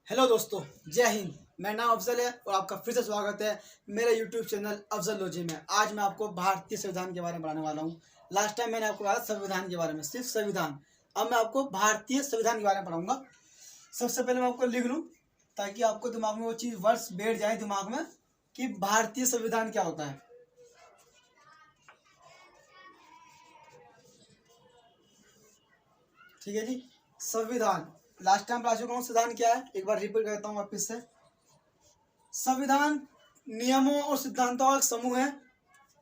Hello दोस्तों, जय हिंद। मेरा नाम अफजल है और आपका फिर से स्वागत है मेरे यूट्यूब चैनल अफजल लॉजी में। आज मैं आपको भारतीय संविधान के बारे में बताने वाला हूँ। लास्ट टाइम मैंने आपको बताया संविधान के बारे में, सिर्फ संविधान। अब मैं आपको भारतीय संविधान के बारे में पढ़ाऊंगा। सबसे पहले मैं आपको लिख लूँ ताकि आपको दिमाग में वो चीज़ वर्ड्स बैठ जाए दिमाग में कि भारतीय संविधान क्या होता है। ठीक है जी। संविधान लास्ट टाइम पढ़ा चुका हूँ। संविधान क्या है एक बार रिपीट करता हूँ वापिस से। संविधान नियमों और सिद्धांतों का एक समूह है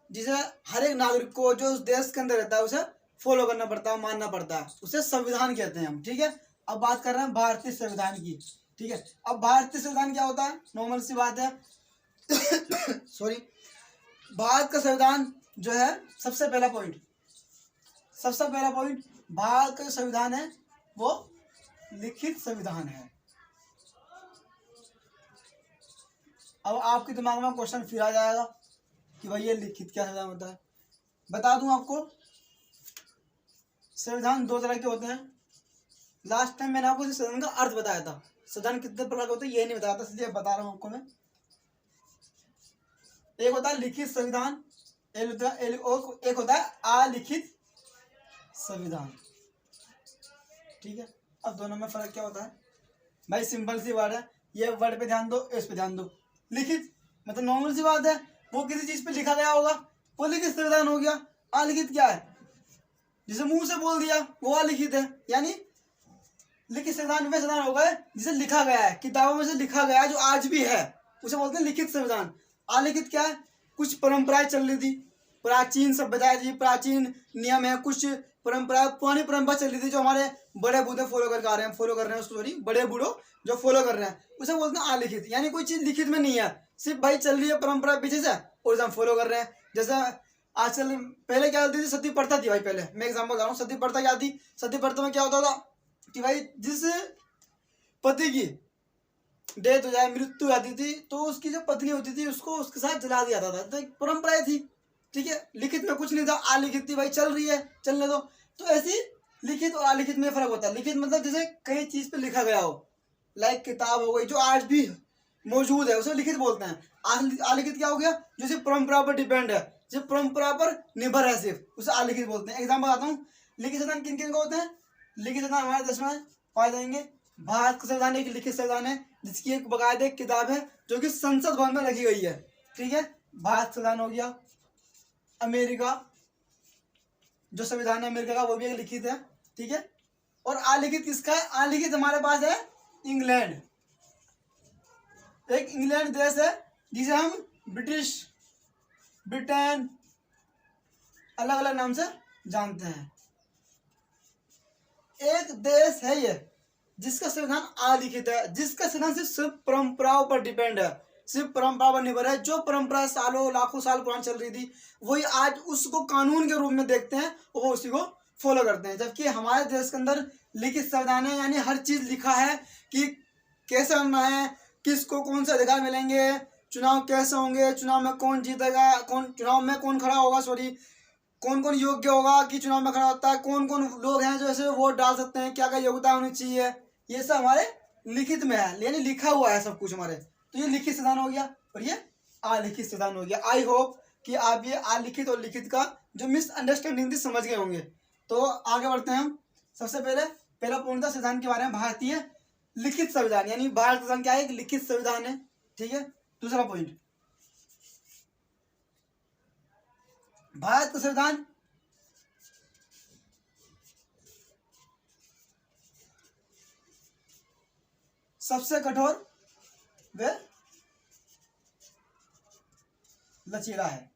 जिसे हर एक नागरिक को जो उस देश के अंदर रहता है उसे फॉलो करना पड़ता है, मानना पड़ता है। उसे संविधान कहते हैं हम। ठीक है, अब बात कर रहे हैं भारतीय संविधान की। ठीक है, अब भारतीय संविधान क्या होता है, नॉर्मल सी बात है। सॉरी, भारत का संविधान जो है सबसे पहला पॉइंट भारत का जो संविधान है वो लिखित संविधान है। अब आपके दिमाग में क्वेश्चन फिर आ जाएगा कि भाई ये लिखित क्या संविधान होता है। बता दूं आपको, संविधान दो तरह के होते हैं। लास्ट टाइम मैंने आपको संविधान का अर्थ बताया था। संविधान कितने प्रकार के होते हैं ये नहीं बताया था, इसलिए बता रहा हूं आपको मैं। एक होता है लिखित संविधान, एक होता है अलिखित संविधान। ठीक है, अब दोनों में फर्क क्या होता है भाई? सिंपल सी वर्ड है, ये वर्ड पे ध्यान दो, इस पे ध्यान दो। लिखित मतलब नॉर्मल सी बात है, वो किसी चीज पे लिखा गया होगा, वो लिखित संविधान हो गया। अलिखित क्या है? जिसे मुंह से बोल दिया वो अलिखित है। यानी लिखित संविधान वे संविधान हो गए जिसे लिखा गया है, किताबों में से लिखा गया है, जो आज भी है, उसे बोलते हैं लिखित संविधान। अलिखित क्या है? कुछ परंपराएं चल रही थी, प्राचीन सभ्यता थी, प्राचीन नियम है, कुछ परंपरा, पुरानी परंपरा चल रही थी जो हमारे बड़े बूढ़े फॉलो कर आ रहे हैं, सॉरी बड़े बूढ़ों जो फॉलो कर रहे हैं, उसे बोलते हैं अलिखित। यानी कोई चीज लिखित में नहीं है, सिर्फ भाई चल रही है परंपरा पीछे से और हम फॉलो कर रहे हैं। जैसे आजकल पहले क्या होती थी, सती प्रथा थी भाई। पहले मैं एग्जाम्पल बता रहा हूँ, सती प्रथा क्या थी? सती प्रथा में क्या होता था कि भाई जिस पति की डेथ हो जाए, मृत्यु आती थी, तो उसकी जो पत्नी होती थी उसको उसके साथ जला दिया जाता था। तो एक परंपराएं थी। ठीक है, लिखित में कुछ नहीं था, अलिखित थी, भाई चल रही है चलने दो। तो ऐसी लिखित और अलिखित में फर्क होता है। लिखित मतलब जैसे कई चीज पे लिखा गया हो, लाइक किताब हो गई जो आज भी मौजूद है, उसे लिखित बोलते हैं। अलिखित क्या हो गया? जो सिर्फ परंपरा पर डिपेंड है, सिर्फ परंपरा पर निर्भर है, सिर्फ, उसे अलिखित बोलते हैं। एग्जाम्पल बताता हूँ, लिखित संविधान किन किन को होते हैं। लिखित संविधान हमारे देश में पाए जाएंगे। भारत का संविधान एक लिखित संविधान है जिसकी एक बाकायदा एक किताब है जो कि संसद भवन में रखी गई है। ठीक है, भारत संविधान हो गया। अमेरिका जो संविधान है अमेरिका का, वो भी एक लिखित है। ठीक है, और अलिखित किसका है? अलिखित हमारे पास है इंग्लैंड। एक इंग्लैंड देश है जिसे हम ब्रिटेन अलग अलग नाम से जानते हैं। एक देश है ये जिसका संविधान अलिखित है, जिसका संविधान सिर्फ परंपराओं पर डिपेंड है, सिर्फ परंपरा पर निर्भर है। जो परंपरा सालों लाखों साल पुरानी चल रही थी, वही आज उसको कानून के रूप में देखते हैं और वो उसी को फॉलो करते हैं। जबकि हमारे देश के अंदर लिखित संविधान है, यानी हर चीज लिखा है कि कैसे बनना है, किसको कौन से अधिकार मिलेंगे, चुनाव कैसे होंगे, चुनाव में कौन जीतेगा, चुनाव में कौन खड़ा होगा, कौन कौन योग्य होगा कि चुनाव में खड़ा होता है, कौन कौन लोग हैं जो ऐसे वोट डाल सकते हैं, क्या क्या योग्यता होनी चाहिए, ये सब हमारे लिखित में है, यानी लिखा हुआ है सब कुछ हमारे। तो ये लिखित संविधान हो गया और ये अलिखित संविधान हो गया। आई होप कि आप ये अलिखित और लिखित का जो मिसअंडरस्टैंडिंग थी समझ गए होंगे। तो आगे बढ़ते हैं हम। सबसे पहला पूर्णतः संविधान के बारे में, भारतीय लिखित संविधान, यानी भारत संविधान क्या है? एक लिखित संविधान है। ठीक है, दूसरा पॉइंट, भारत का संविधान सबसे कठोर व लचीला है।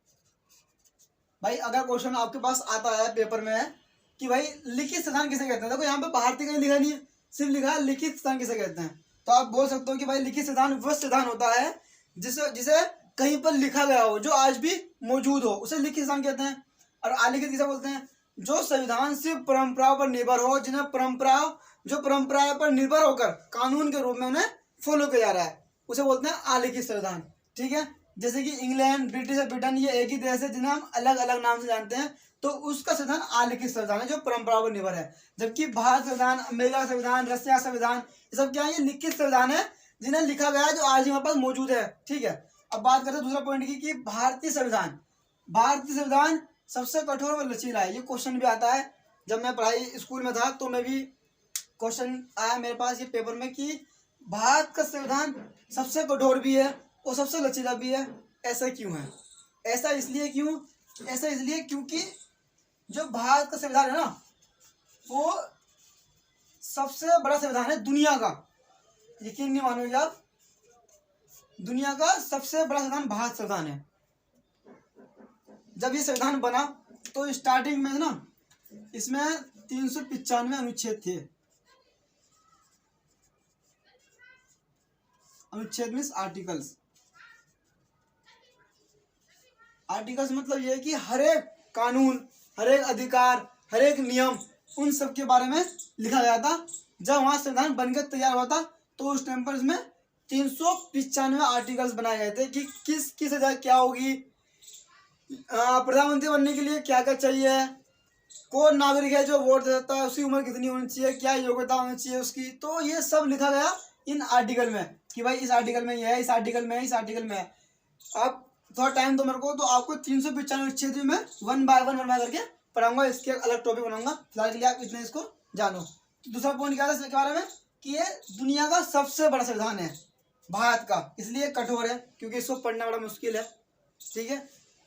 भाई अगर क्वेश्चन आपके पास आता है पेपर में कि भाई लिखित संविधान किसे कहते हैं, देखो यहाँ पे भारतीय कहीं लिखा नहीं है, सिर्फ लिखा है लिखित संविधान किसे कहते हैं। तो आप बोल सकते हो कि भाई लिखित संविधान वह संविधान होता है जिसे कहीं पर लिखा गया हो, जो आज भी मौजूद हो, उसे लिखित संविधान कहते हैं। और अलिखित किसे बोलते हैं? जो संविधान सिर्फ परंपराओं पर निर्भर हो, जिन्हें परंपराओं पर निर्भर होकर कानून के रूप में उन्हें फॉलो किया जा रहा है, उसे बोलते हैं अलिखित संविधान। ठीक है, जैसे कि इंग्लैंड, ब्रिटिश और ब्रिटेन, ये एक ही देश है जिन्हें हम अलग अलग नाम से जानते हैं, तो उसका संविधान आलिखित संविधान है जो परंपरा पर निर्भर है। जबकि भारत संविधान, अमेरिका का संविधान, रशिया संविधान, ये सब क्या है, ये लिखित संविधान है जिन्हें लिखा गया है, जो आज हमारे पास मौजूद है। ठीक है, अब बात करते हैं दूसरा पॉइंट की कि भारतीय संविधान सबसे कठोर व लचीला है। ये क्वेश्चन भी आता है, जब मैं पढ़ाई स्कूल में था तो मैं भी क्वेश्चन आया मेरे पास ये पेपर में कि भारत का संविधान सबसे कठोर भी है और सबसे लचीला भी है, ऐसा क्यों है? ऐसा इसलिए क्योंकि जो भारत का संविधान है ना, वो सबसे बड़ा संविधान है दुनिया का। यकीन नहीं मानोगे आप, दुनिया का सबसे बड़ा संविधान भारत संविधान है। जब ये संविधान बना तो स्टार्टिंग में ना इसमें 395 अनुच्छेद थे। अनुच्छेद मीन्स आर्टिकल्स। आर्टिकल्स मतलब ये है कि हर एक कानून, हर एक अधिकार, हर एक नियम, उन सब के बारे में लिखा गया था। जब वहां संविधान बनकर तैयार हुआ था तो उस टाइम पर इसमें 395 आर्टिकल्स बनाए गए थे कि किस किस वजह क्या होगी, प्रधानमंत्री बनने के लिए क्या क्या चाहिए, कौन नागरिक है जो वोट दे सकता है, उसकी उम्र कितनी होनी चाहिए, क्या योग्यता होनी चाहिए उसकी। तो ये सब लिखा गया इन आर्टिकल में कि भाई इस आर्टिकल में ये है, इस आर्टिकल में है, इस आर्टिकल में है। आप थोड़ा टाइम दो मेरे को, तो आपको 395 अनुच्छेद में वन बाय वन करके पढ़ाऊंगा। इसके अलग टॉपिक बनाऊंगा, फिलहाल के लिए आप इतने इसको जानो। तो दूसरा पॉइंट क्या था इसके बारे में कि ये दुनिया का सबसे बड़ा संविधान है भारत का, इसलिए कठोर है क्योंकि इसको पढ़ना बड़ा मुश्किल है। ठीक है,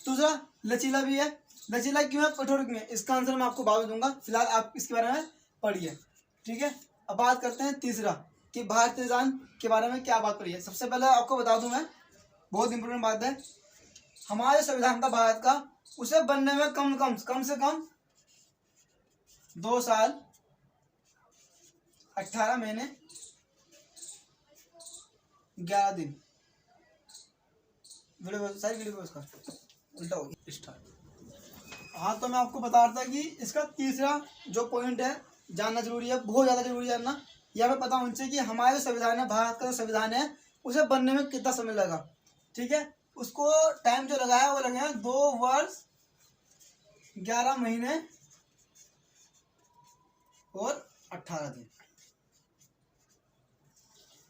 दूसरा लचीला भी है। लचीला क्यों है, कठोर क्यों है, इसका आंसर मैं आपको बाद में दूंगा, फिलहाल आप इसके बारे में पढ़िए। ठीक है, अब बात करते हैं तीसरा कि भारतीय संविधान के बारे में क्या बात करी है। सबसे पहले आपको बता दूं मैं, बहुत इंपॉर्टेंट बात है, हमारे संविधान था भारत का, उसे बनने में कम से कम 2 साल 18 महीने 11 दिन। वीडियो उसका उल्टा हो गया स्टार्ट। हाँ, तो मैं आपको बता रहा था कि इसका तीसरा जो पॉइंट है जानना जरूरी है, बहुत ज़्यादा जरूरी है जानना। यह हमें पता होना चाहिए कि हमारा जो संविधान है, भारत का जो संविधान है, उसे बनने में कितना समय लगा। ठीक है, उसको टाइम जो लगा है वो लगे हैं 2 वर्ष 11 महीने और 18 दिन।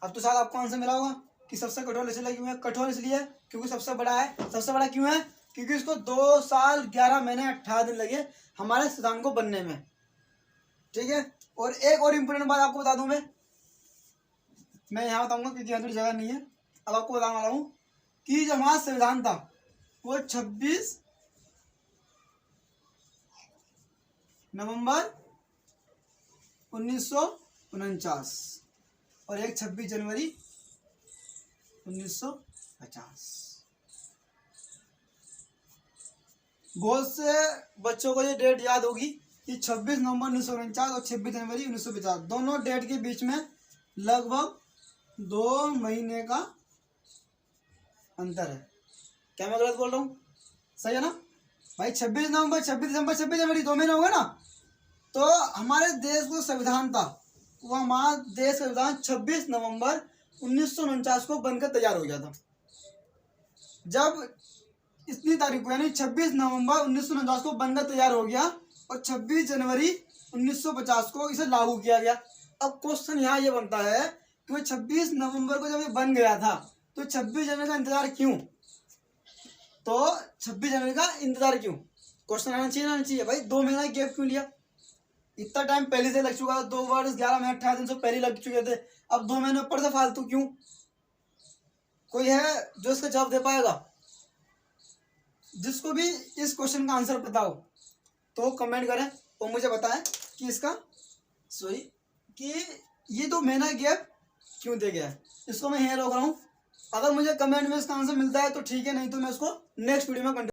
अब तो शायद आपको आंसर मिला होगा कि सबसे कठोर इसलिए क्यों है। कठोर इसलिए क्योंकि सबसे बड़ा है। सबसे बड़ा क्यों है, क्योंकि इसको 2 साल 11 महीने 18 दिन लगे हमारे संविधान को बनने में। ठीक है, और एक और इम्पोर्टेंट बात आपको बता दूं मैं यहाँ बताऊंगा क्योंकि यहाँ थोड़ी जगह नहीं है। अब आपको बताने वाला हूँ कि जो हमारा संविधान था वो 26 नवंबर 1949 और एक 26 जनवरी 1950। बहुत से बच्चों को ये डेट याद होगी कि 26 नवंबर 1949 और 26 जनवरी 1950, दोनों डेट के बीच में लगभग 2 महीने का अंतर है। क्या मैं गलत बोल रहा हूँ? सही है ना भाई? 26 नवंबर, 26 दिसंबर, 26 जनवरी 2 महीने हो गए ना। तो हमारे देश को संविधान था, वो हमारा देश का संविधान 26 नवंबर 1949 को बनकर तैयार हो गया था। जब इतनी तारीख को यानी 26 नवंबर 1949 को बनकर तैयार हो गया और 26 जनवरी 1950 को इसे लागू किया गया। अब क्वेश्चन यहाँ ये बनता है कि वो 26 नवंबर को जब ये बन गया था तो 26 जनवरी का इंतजार क्यों? तो 26 जनवरी का इंतजार क्यों? क्वेश्चन आना चाहिए भाई, 2 महीना गैप क्यों लिया? इतना टाइम पहले से लग चुका था, 2 वर्ष 11 महीने 18 दिन से पहले लग चुके थे, अब 2 महीने ऊपर से फालतू क्यों? कोई है जो इसका जवाब दे पाएगा? जिसको भी इस क्वेश्चन का आंसर पता हो तो कमेंट करें और मुझे बताएं कि इसका कि ये 2 महीना गैप क्यों दे गया है। इसको मैं यहीं रोक रहा हूँ। अगर मुझे कमेंट में इसका आंसर मिलता है तो ठीक है, नहीं तो मैं इसको नेक्स्ट वीडियो में